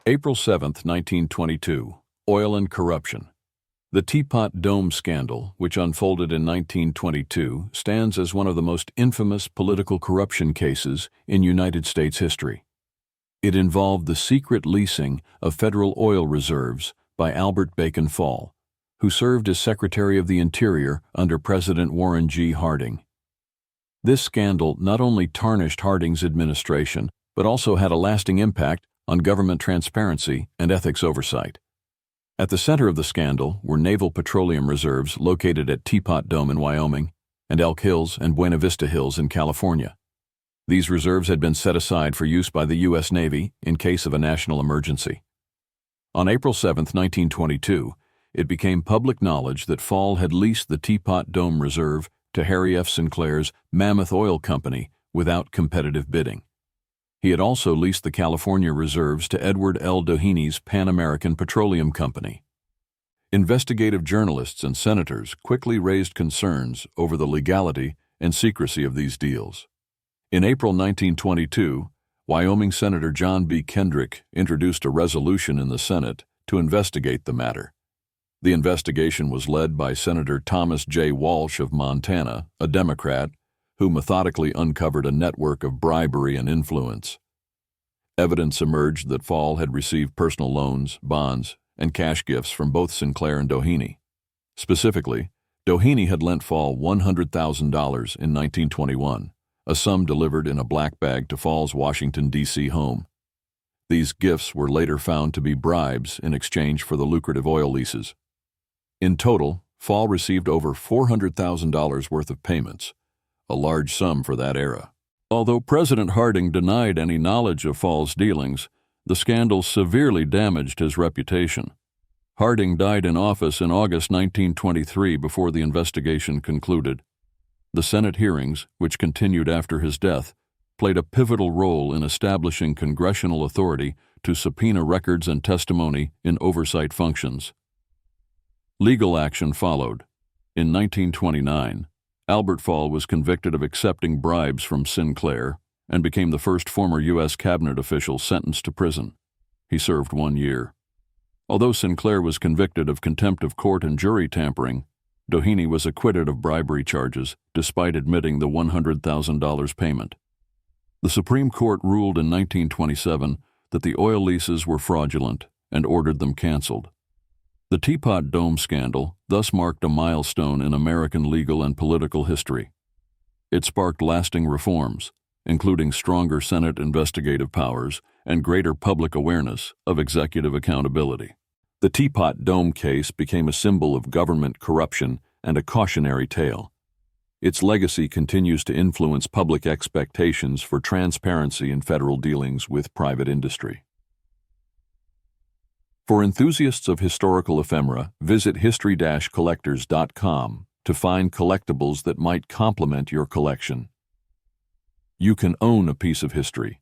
April 7, 1922. Oil and corruption. The Teapot Dome scandal, which unfolded in 1922, stands as one of the most infamous political corruption cases in United States history. It involved the secret leasing of federal oil reserves by Albert Bacon Fall, who served as Secretary of the Interior under President Warren G. Harding. This scandal not only tarnished Harding's administration, but also had a lasting impact on government transparency and ethics oversight. At the center of the scandal were naval petroleum reserves located at Teapot Dome in Wyoming and Elk Hills and Buena Vista Hills in California. These reserves had been set aside for use by the U.S. Navy in case of a national emergency. On April 7, 1922, it became public knowledge that Fall had leased the Teapot Dome Reserve to Harry F. Sinclair's Mammoth Oil Company without competitive bidding. He had also leased the California reserves to Edward L. Doheny's Pan American Petroleum Company. Investigative journalists and senators quickly raised concerns over the legality and secrecy of these deals. In April 1922, Wyoming Senator John B. Kendrick introduced a resolution in the Senate to investigate the matter. The investigation was led by Senator Thomas J. Walsh of Montana, a Democrat, who methodically uncovered a network of bribery and influence. Evidence emerged that Fall had received personal loans, bonds, and cash gifts from both Sinclair and Doheny. Specifically, Doheny had lent Fall $100,000 in 1921, a sum delivered in a black bag to Fall's Washington, D.C. home. These gifts were later found to be bribes in exchange for the lucrative oil leases. In total, Fall received over $400,000 worth of payments, a large sum for that era. Although President Harding denied any knowledge of Fall's dealings, the scandal severely damaged his reputation. Harding died in office in August 1923 before the investigation concluded. The Senate hearings, which continued after his death, played a pivotal role in establishing congressional authority to subpoena records and testimony in oversight functions. Legal action followed. In 1929, Albert Fall was convicted of accepting bribes from Sinclair and became the first former U.S. cabinet official sentenced to prison. He served 1 year. Although Sinclair was convicted of contempt of court and jury tampering, Doheny was acquitted of bribery charges despite admitting the $100,000 payment. The Supreme Court ruled in 1927 that the oil leases were fraudulent and ordered them canceled. The Teapot Dome scandal thus marked a milestone in American legal and political history. It sparked lasting reforms, including stronger Senate investigative powers and greater public awareness of executive accountability. The Teapot Dome case became a symbol of government corruption and a cautionary tale. Its legacy continues to influence public expectations for transparency in federal dealings with private industry. For enthusiasts of historical ephemera, visit history-collectors.com to find collectibles that might complement your collection. You can own a piece of history.